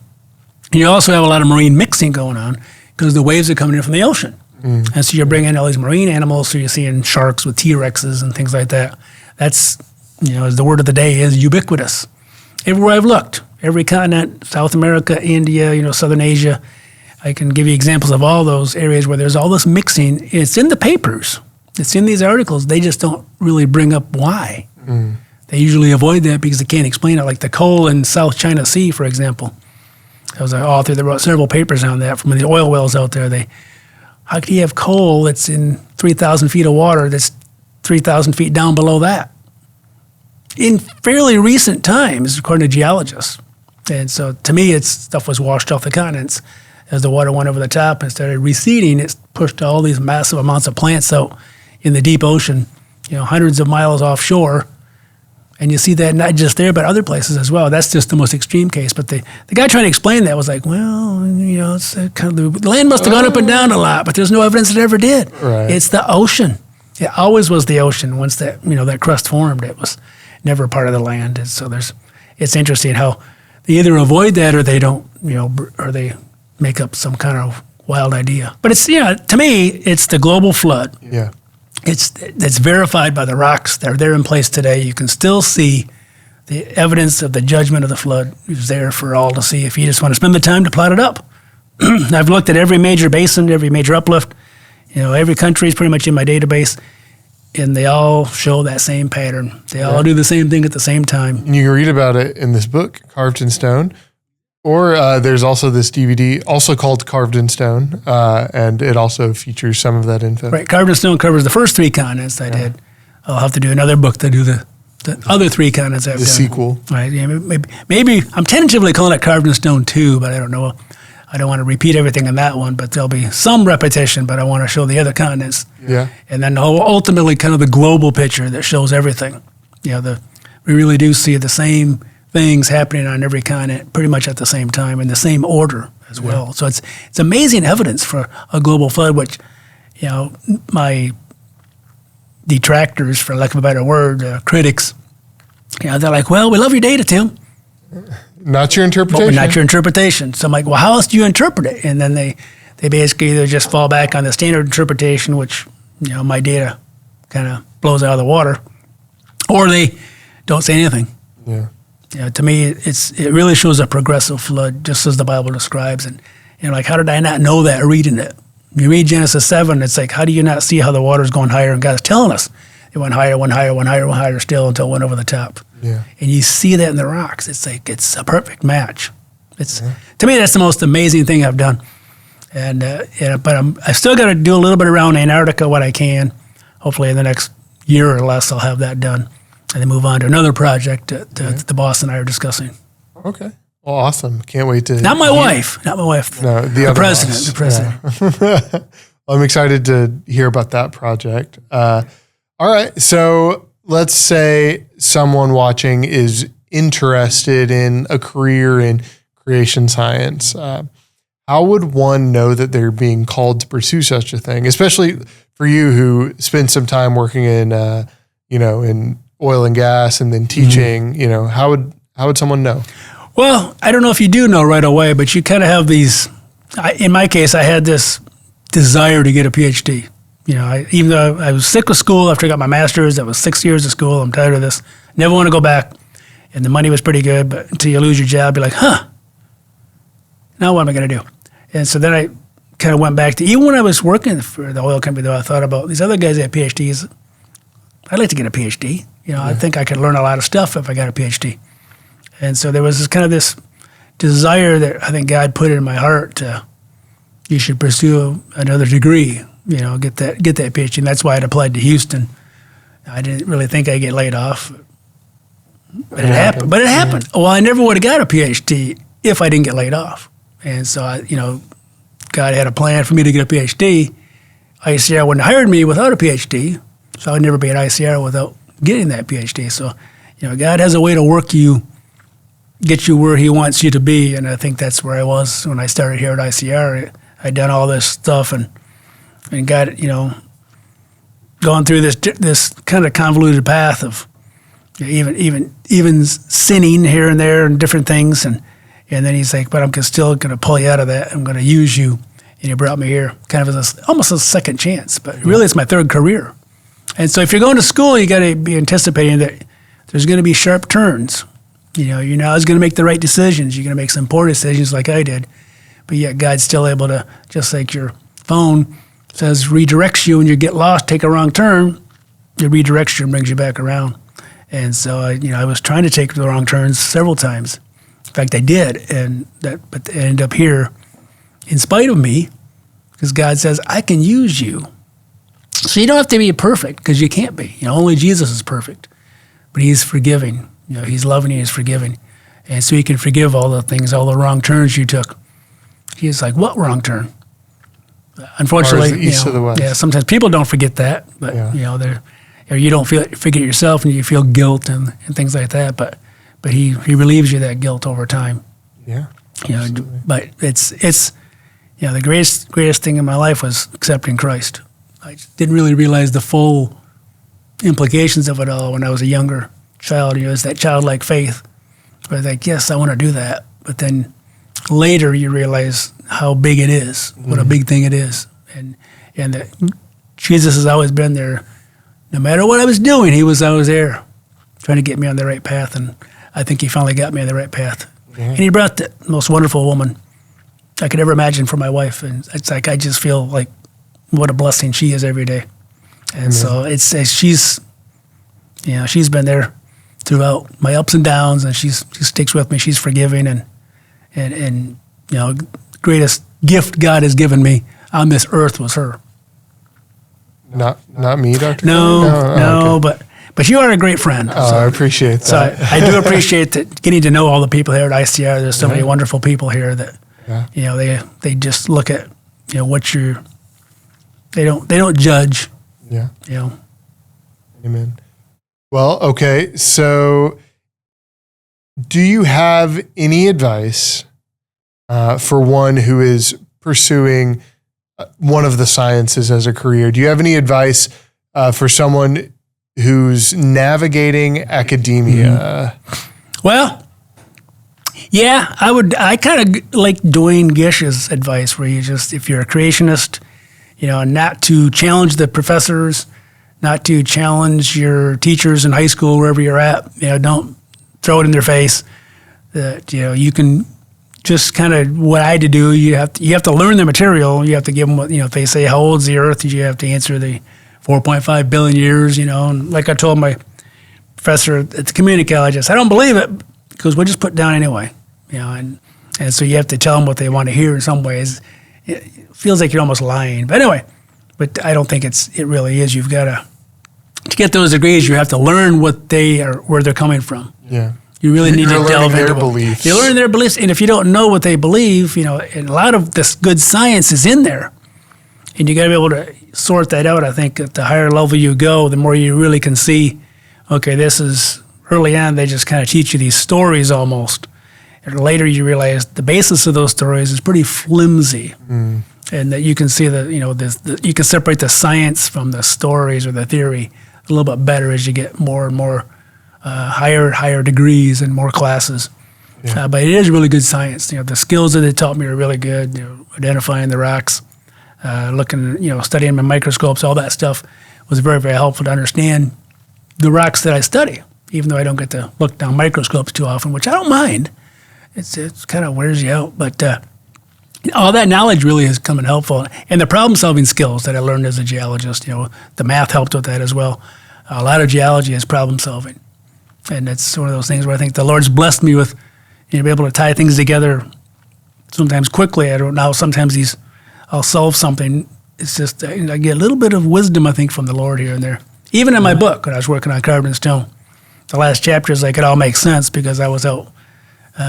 And you also have a lot of marine mixing going on because the waves are coming in from the ocean. And so you're bringing in all these marine animals, so you're seeing sharks with T-Rexes and things like that. That's, as the word of the day is, ubiquitous. Everywhere I've looked, every continent, South America, India, Southern Asia, I can give you examples of all those areas where there's all this mixing. It's in the papers. It's in these articles. They just don't really bring up why. They usually avoid that because they can't explain it. Like the coal in South China Sea, for example. I was an author that wrote several papers on that from the oil wells out there. How could you have coal that's in 3,000 feet of water that's 3,000 feet down below that? In fairly recent times, according to geologists. And so to me, stuff was washed off the continents. As the water went over the top and started receding, it pushed all these massive amounts of plants out in the deep ocean, hundreds of miles offshore. And you see that not just there, but other places as well. That's just the most extreme case. But the guy trying to explain that was like, well, it's kind of the land must have gone up and down a lot, but there's no evidence it ever did. Right. It's the ocean. It always was the ocean. Once that crust formed, it was never part of the land. And so it's interesting how they either avoid that or they don't, or they make up some kind of wild idea. But it's, to me, it's the global flood. Yeah. It's verified by the rocks that are there in place today. You can still see the evidence of the judgment of the flood is there for all to see if you just want to spend the time to plot it up. I've looked at every major basin, every major uplift. Every country is pretty much in my database, and they all show that same pattern. They all do the same thing at the same time. And you can read about it in this book, Carved in Stone. Or there's also this DVD, also called Carved in Stone, and it also features some of that info. Right, Carved in Stone covers the first three continents I did. I'll have to do another book to do the other three continents I've done. The sequel. Right, yeah, maybe I'm tentatively calling it Carved in Stone 2, but I don't know. I don't want to repeat everything in that one, but there'll be some repetition, but I want to show the other continents. Yeah. And then ultimately kind of the global picture that shows everything. We really do see the same things happening on every continent pretty much at the same time in the same order as well. So it's amazing evidence for a global flood, which, my detractors, for lack of a better word, critics, they're like, well, we love your data, Tim. Not your interpretation. But not your interpretation. So I'm like, well, how else do you interpret it? And then they basically either just fall back on the standard interpretation, which, my data kind of blows out of the water, or they don't say anything. Yeah. To me, it really shows a progressive flood, just as the Bible describes. And like, how did I not know that reading it? You read Genesis 7, it's like, how do you not see how the water's going higher? And God's telling us it went higher, went higher, went higher, went higher still until it went over the top. Yeah. And you see that in the rocks. It's like, it's a perfect match. To me, that's the most amazing thing I've done. And but I still got to do a little bit around Antarctica, what I can. Hopefully in the next year or less, I'll have that done. And then move on to another project that the boss and I are discussing. Okay. Well, awesome. Can't wait to... Not my wife. No, the president. The president. Yeah. I'm excited to hear about that project. All right. So let's say someone watching is interested in a career in creation science. How would one know that they're being called to pursue such a thing? Especially for you who spend some time working in, in oil and gas and then teaching, how would someone know? Well, I don't know if you do know right away, but you kind of have these, in my case, I had this desire to get a Ph.D. Even though I was sick with school after I got my master's, that was 6 years of school. I'm tired of this. Never want to go back. And the money was pretty good, but until you lose your job, you're like, now what am I going to do? And so then I kind of went back to, even when I was working for the oil company, though, I thought about these other guys that had PhDs. I'd like to get a PhD. I think I could learn a lot of stuff if I got a PhD. And so there was this desire that I think God put in my heart to, you should pursue another degree, get that PhD. And that's why I'd applied to Houston. I didn't really think I'd get laid off, but it happened. But it happened. Well, I never would have got a PhD if I didn't get laid off. And so God had a plan for me to get a PhD. ICR wouldn't have hired me without a PhD, so I'd never be at ICR without getting that PhD. So, God has a way to work you get you where he wants you to be. And I think that's where I was when I started here at ICR. I'd done all this stuff and got, gone through this kind of convoluted path of even sinning here and there and different things. And then he's like, but I'm still going to pull you out of that. I'm going to use you. And he brought me here kind of as almost a second chance. But really, it's my third career. And so if you're going to school, you got to be anticipating that there's going to be sharp turns. You're not always going to make the right decisions. You're going to make some poor decisions like I did. But yet God's still able to, just like your phone says, redirects you when you get lost, take a wrong turn, it redirects you and brings you back around. And so, I was trying to take the wrong turns several times. In fact, I did, but I ended up here in spite of me, because God says, I can use you. So you don't have to be perfect, because you can't be. Only Jesus is perfect. But he's forgiving. He's loving, he's forgiving. And so he can forgive all the things, all the wrong turns you took. He's like, what wrong turn? Unfortunately, the east of the west. Yeah, sometimes people don't forget that, but you don't forget yourself, and you feel guilt and things like that. But he relieves you that guilt over time. Yeah. But it's the greatest thing in my life was accepting Christ. I didn't really realize the full implications of it all when I was a younger child. It's that childlike faith. Where I was like, yes, I want to do that. But then later you realize how big it is, what a big thing it is. And that Jesus has always been there. No matter what I was doing, he was always there trying to get me on the right path. And I think he finally got me on the right path. And he brought the most wonderful woman I could ever imagine for my wife. And it's like I just feel like what a blessing she is every day. And so she's been there throughout my ups and downs, and she sticks with me. She's forgiving, and greatest gift God has given me on this earth was her. Not me, Dr. No, okay. but you are a great friend. Oh, I appreciate that. So I do appreciate that, getting to know all the people here at ICR. There's so many wonderful people here that they just look at what you're. They don't judge. Yeah. Amen. Well, okay. So, do you have any advice for one who is pursuing one of the sciences as a career? Do you have any advice for someone who's navigating academia? Well, yeah, I kind of like Dwayne Gish's advice, where if you're a creationist, not to challenge the professors, not to challenge your teachers in high school, wherever you're at. Don't throw it in their face. That you can just kind of what I had to do. You have to learn the material. You have to give them what if they say how old's the Earth, you have to answer the 4.5 billion years. And like I told my professor at the community college, I said, I don't believe it because we'll just put it down anyway. And so you have to tell them what they want to hear. In some ways, it feels like you're almost lying. But anyway, I don't think it really is. You've got to get those degrees. You have to learn what they are, where they're coming from. Yeah. You really need to delve into their beliefs. You learn their beliefs, and if you don't know what they believe, and a lot of this good science is in there, and you got to be able to sort that out. I think at the higher level you go, the more you really can see. Okay, this is early on. They just kind of teach you these stories almost, and later you realize the basis of those stories is pretty flimsy, and that you can see you can separate the science from the stories or the theory a little bit better as you get more and more. Higher degrees and more classes. Yeah. But it is really good science. The skills that they taught me are really good. Identifying the rocks, looking, studying my microscopes, all that stuff was very, very helpful to understand the rocks that I study, even though I don't get to look down microscopes too often, which I don't mind. It's kind of wears you out. But all that knowledge really has come in helpful. And the problem-solving skills that I learned as a geologist, the math helped with that as well. A lot of geology is problem-solving. And it's one of those things where I think the Lord's blessed me with, be able to tie things together sometimes quickly. I don't know. Sometimes I'll solve something. It's just, I get a little bit of wisdom, I think, from the Lord here and there. Even in my book, when I was working on Carbon and Stone, the last chapters, it all makes sense because I was out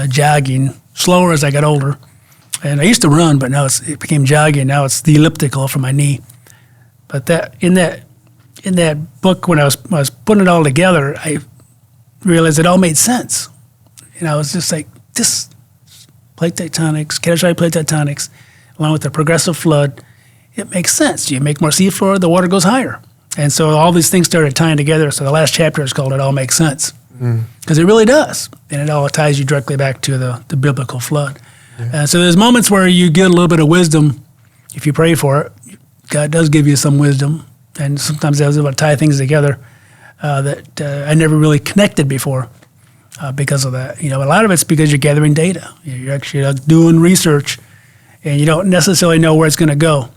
jogging slower as I got older. And I used to run, but now it became jogging. Now it's the elliptical for my knee. But in that book, when I was putting it all together, I realized it all made sense. And I was just like, this plate tectonics, catastrophic plate tectonics, along with the progressive flood, it makes sense. You make more seafloor, the water goes higher. And so all these things started tying together. So the last chapter is called It All Makes Sense. Because it really does. And it all ties you directly back to the biblical flood. Yeah. So there's moments where you get a little bit of wisdom if you pray for it. God does give you some wisdom. And sometimes I was able to tie things together that I never really connected before because of that. A lot of it's because you're gathering data. You're actually doing research, and you don't necessarily know where it's going to go.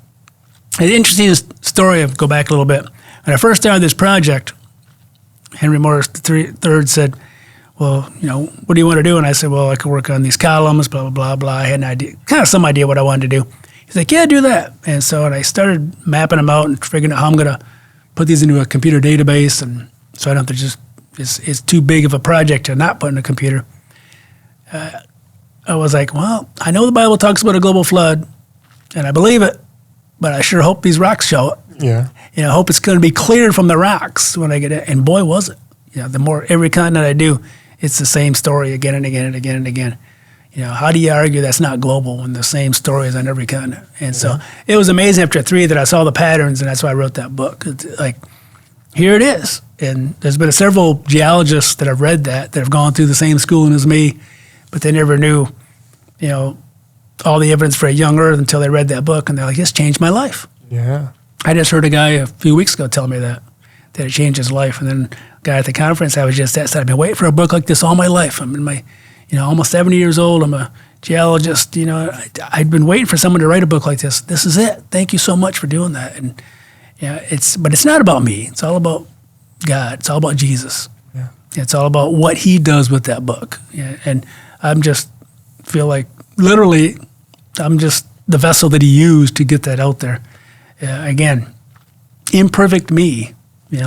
An interesting story, I'll go back a little bit. When I first started this project, Henry Morris III said, well, what do you want to do? And I said, well, I could work on these columns, blah, blah, blah, blah. I had an idea, kind of some idea what I wanted to do. He's like, yeah, do that. And so I started mapping them out and figuring out how I'm going to put these into a computer database. And so I don't have to just, it's too big of a project to not put in a computer. I was like, well, I know the Bible talks about a global flood, and I believe it, but I sure hope these rocks show it. Yeah. I hope it's going to be cleared from the rocks when I get it. And boy, was it. The more every continent I do, it's the same story again and again and again and again. How do you argue that's not global when the same story is on every continent? And so it was amazing after 3 that I saw the patterns, and that's why I wrote that book. It's like, here it is. And there's been several geologists that have read that have gone through the same schooling as me, but they never knew, all the evidence for a young Earth until they read that book, and they're like, this changed my life. Yeah. I just heard a guy a few weeks ago tell me that it changed his life. And then a guy at the conference I was just at said, I've been waiting for a book like this all my life. I'm in my, almost 70 years old. I'm a geologist. I'd been waiting for someone to write a book like this. This is it. Thank you so much for doing that. And but it's not about me. It's all about God. It's all about Jesus. Yeah. It's all about what he does with that book. Yeah. And I'm just feel like literally I'm just the vessel that he used to get that out there. Again, imperfect me,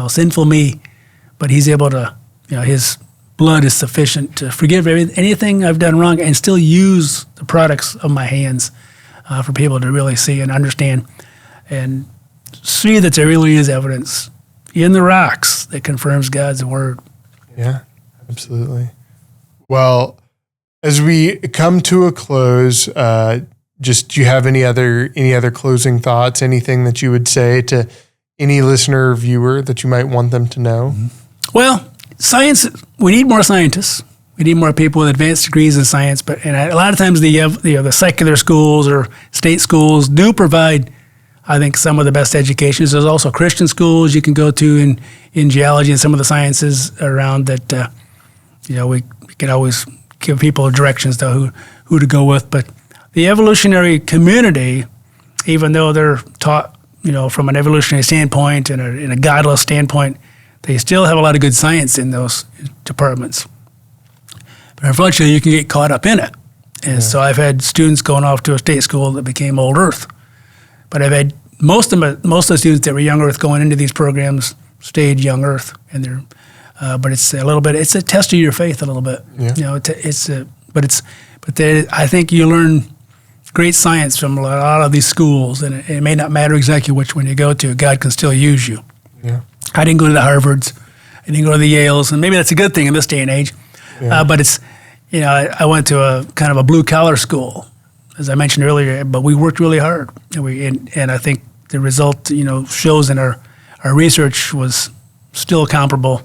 sinful me, but he's able to, his blood is sufficient to forgive anything I've done wrong and still use the products of my hands for people to really see and understand and see that there really is evidence in the rocks that confirms God's word. Yeah, absolutely. Well, as we come to a close, do you have any other closing thoughts? Anything that you would say to any listener or viewer that you might want them to know? Well, science. We need more scientists. We need more people with advanced degrees in science. But a lot of times the secular schools or state schools do provide, I think, some of the best educations. There's also Christian schools you can go to in geology and some of the sciences around that. We can always give people directions to who to go with, but the evolutionary community, even though they're taught, from an evolutionary standpoint and in a godless standpoint, they still have a lot of good science in those departments. But unfortunately, you can get caught up in it. And so I've had students going off to a state school that became Old Earth. But I've had most of the students that were Young Earth going into these programs stayed Young Earth, and but it's a little bit. It's a test of your faith a little bit. Yeah. I think you learn great science from a lot of these schools, and it may not matter exactly which one you go to. God can still use you. Yeah. I didn't go to the Harvards. I didn't go to the Yales, and maybe that's a good thing in this day and age. Yeah. But it's, I went to a kind of a blue collar school, as I mentioned earlier. But we worked really hard, and I think the result, shows in our research was still comparable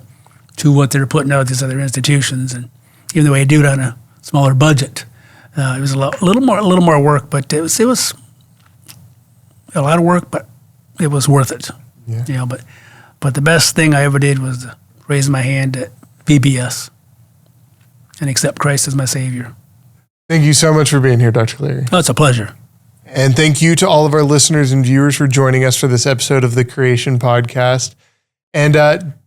to what they're putting out at these other institutions, and even though we do it on a smaller budget. It was a little more work, but it was a lot of work, but it was worth it. Yeah. But the best thing I ever did was to raise my hand at VBS and accept Christ as my Savior. Thank you so much for being here, Dr. Clarey. Oh, it's a pleasure. And thank you to all of our listeners and viewers for joining us for this episode of the Creation Podcast. And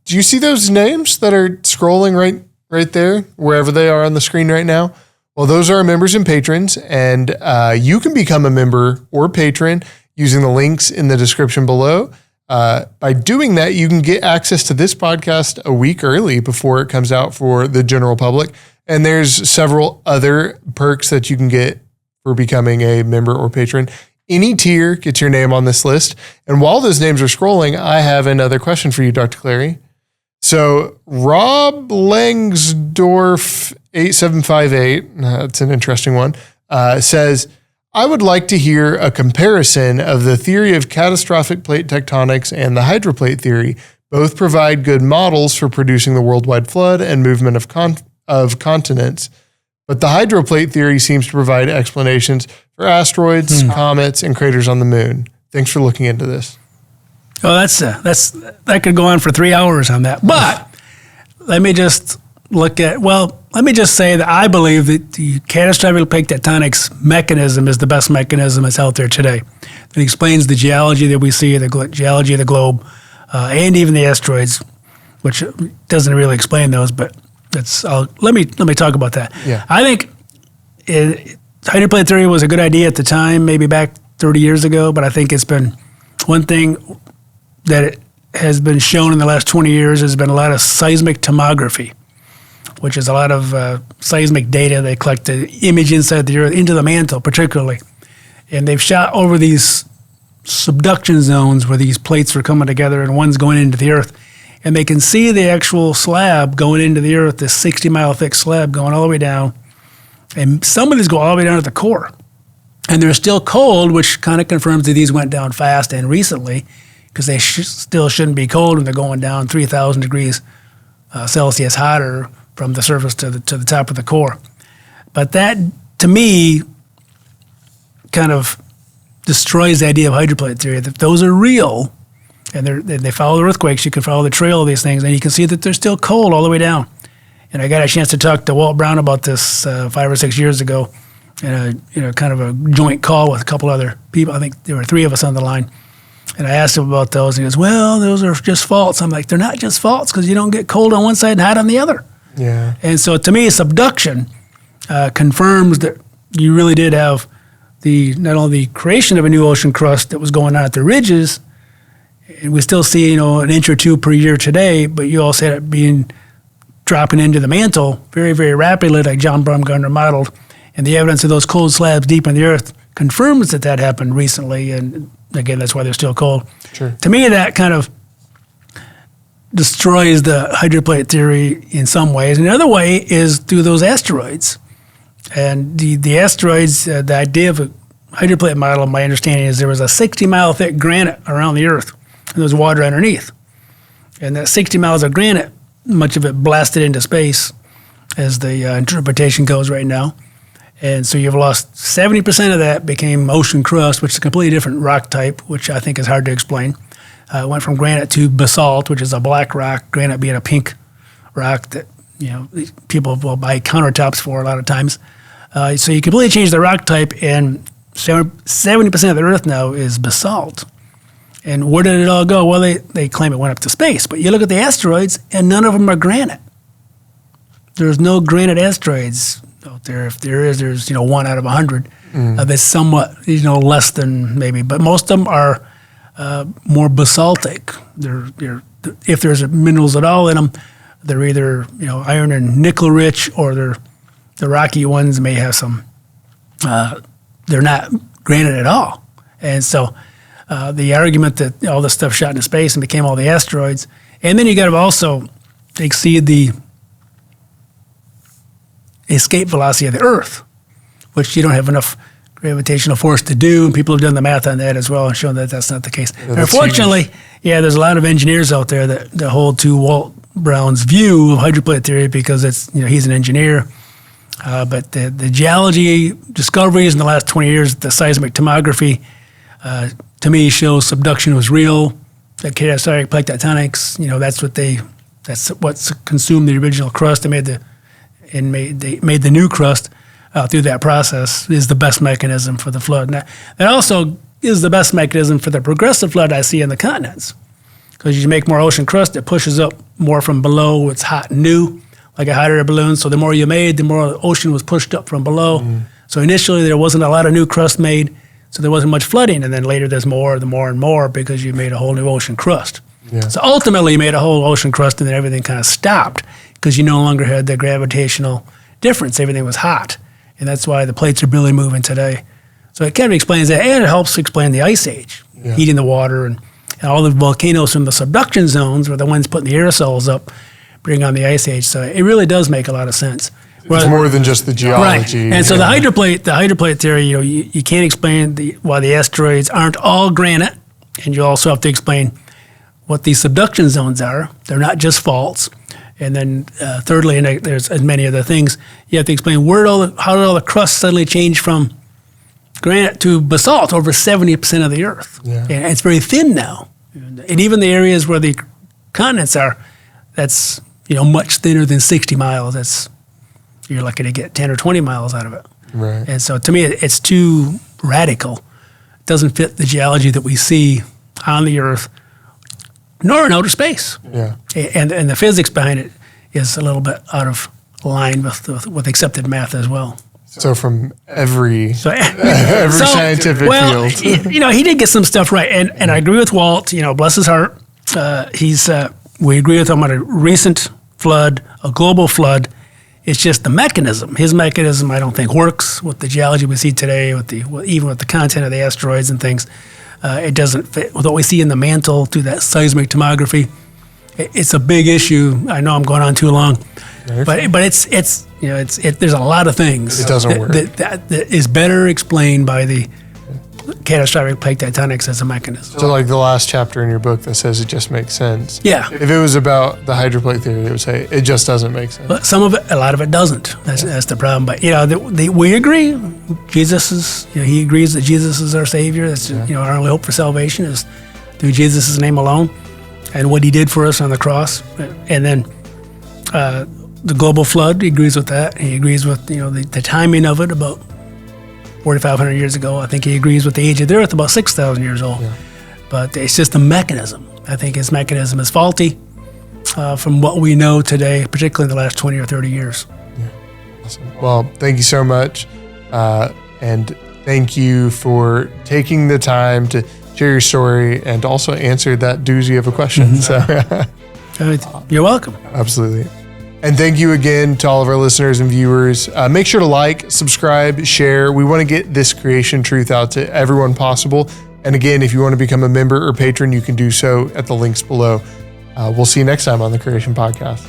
do you see those names that are scrolling right there, wherever they are on the screen right now? Well, those are our members and patrons, and you can become a member or patron using the links in the description below. By doing that, you can get access to this podcast a week early before it comes out for the general public. And there's several other perks that you can get for becoming a member or patron. Any tier gets your name on this list. And while those names are scrolling, I have another question for you, Dr. Clarey. So Rob Langsdorff 8758, that's an interesting one, says, I would like to hear a comparison of the theory of catastrophic plate tectonics and the hydroplate theory. Both provide good models for producing the worldwide flood and movement of continents. But the hydroplate theory seems to provide explanations for asteroids, comets, and craters on the moon. Thanks for looking into this. Oh, that could go on for 3 hours on that. But let me just say that I believe that the catastrophic plate tectonics mechanism is the best mechanism that's out there today. It explains the geology that we see, the geology of the globe, and even the asteroids, which doesn't really explain those, but let me talk about that. Yeah. I think hydroplate theory was a good idea at the time, maybe back 30 years ago, but I think it's been one thing that it has been shown in the last 20 years has been a lot of seismic tomography, which is a lot of seismic data. They collect the image inside the Earth, into the mantle particularly, and they've shot over these subduction zones where these plates are coming together and one's going into the Earth. And they can see the actual slab going into the Earth, this 60-mile thick slab going all the way down. And some of these go all the way down to the core. And they're still cold, which kind of confirms that these went down fast and recently, because they still shouldn't be cold when they're going down 3,000 degrees Celsius hotter from the surface to the top of the core. But that, to me, kind of destroys the idea of hydroplate theory, that those are real, and they follow the earthquakes. You can follow the trail of these things, and you can see that they're still cold all the way down. And I got a chance to talk to Walt Brown about this 5 or 6 years ago, in kind of a joint call with a couple other people. I think there were 3 of us on the line. And I asked him about those, and he goes, well, those are just faults. I'm like, they're not just faults, because you don't get cold on one side and hot on the other. Yeah. And so to me, subduction confirms that you really did have not only the creation of a new ocean crust that was going on at the ridges, and we still see, an inch or two per year today, but you also had it dropping into the mantle very, very rapidly, like John Baumgartner modeled. And the evidence of those cold slabs deep in the Earth confirms that happened recently. And again, that's why they're still cold. Sure. To me, that kind of destroys the hydroplate theory in some ways. And the other way is through those asteroids. And the asteroids, the idea of a hydroplate model, my understanding is there was a 60-mile thick granite around the Earth, and there was water underneath. And that 60 miles of granite, much of it blasted into space, as the interpretation goes right now. And so you've lost 70% of that became ocean crust, which is a completely different rock type, which I think is hard to explain. It went from granite to basalt, which is a black rock, granite being a pink rock that people will buy countertops for a lot of times. So you completely change the rock type, and 70% of the Earth now is basalt. And where did it all go? Well, they claim it went up to space, but you look at the asteroids, and none of them are granite. There's no granite asteroids out there. If there is, there's 1 out of 100. That's somewhat less than maybe, but most of them are more basaltic. They're if there's minerals at all in them, they're either iron and nickel rich, or the rocky ones may have some. They're not granite at all, and so the argument that all this stuff shot into space and became all the asteroids, and then you got to also exceed the escape velocity of the Earth, which you don't have enough gravitational force to do, and people have done the math on that as well and shown that that's not the case. Yeah, unfortunately, there's a lot of engineers out there that hold to Walt Brown's view of hydroplate theory because it's he's an engineer. But the geology discoveries in the last 20 years, the seismic tomography, to me shows subduction was real. The catastrophic plate tectonics, that's what's consumed the original crust and made the new crust through that process is the best mechanism for the flood. And that also is the best mechanism for the progressive flood I see in the continents. Because you make more ocean crust, it pushes up more from below. It's hot and new, like a hot air balloon. So the more you made, the more the ocean was pushed up from below. So initially there wasn't a lot of new crust made, so there wasn't much flooding. And then later there's more and more because you made a whole new ocean crust. Yeah. So ultimately you made a whole ocean crust, and then everything kind of stopped because you no longer had the gravitational difference. Everything was hot. And that's why the plates are barely moving today. So it kind of explains that, and it helps explain the ice age, heating the water, and all the volcanoes from the subduction zones were the ones putting the aerosols up, bring on the ice age. So it really does make a lot of sense. It's more than just the geology. Right. And so the hydroplate theory, you can't explain why the asteroids aren't all granite, and you also have to explain what these subduction zones are. They're not just faults. And then thirdly, and there's many other things, you have to explain how did all the crust suddenly change from granite to basalt over 70% of the Earth. Yeah. And it's very thin now. And even the areas where the continents are, that's much thinner than 60 miles. You're lucky to get 10 or 20 miles out of it. Right. And so to me, it's too radical. It doesn't fit the geology that we see on the Earth, nor in outer space. Yeah. And the physics behind it is a little bit out of line with accepted math as well. So from every scientific field. He did get some stuff right. And I agree with Walt, bless his heart. We agree with him on a recent flood, a global flood. It's just the mechanism. His mechanism, I don't think, works with the geology we see today, even with the content of the asteroids and things. It doesn't fit with what we see in the mantle through that seismic tomography. It's a big issue. I know I'm going on too long, but there's a lot of things. It doesn't work. That is better explained by the catastrophic plate tectonics as a mechanism. So like the last chapter in your book that says it just makes sense. Yeah. If it was about the hydroplate theory, it would say it just doesn't make sense. But a lot of it doesn't. That's the problem. But we agree. Jesus is. He agrees that Jesus is our Savior. That's our only hope for salvation is through Jesus' name alone, and what He did for us on the cross. And then the global flood. He agrees with that. He agrees with the timing of it about 4,500 years ago. I think he agrees with the age of the Earth, about 6,000 years old. Yeah. But it's just the mechanism. I think his mechanism is faulty from what we know today, particularly in the last 20 or 30 years. Yeah. Awesome. Well, thank you so much. And thank you for taking the time to share your story and also answer that doozy of a question. So, you're welcome. Absolutely. And thank you again to all of our listeners and viewers. Make sure to like, subscribe, share. We want to get this creation truth out to everyone possible. And again, if you want to become a member or patron, you can do so at the links below. We'll see you next time on the Creation Podcast.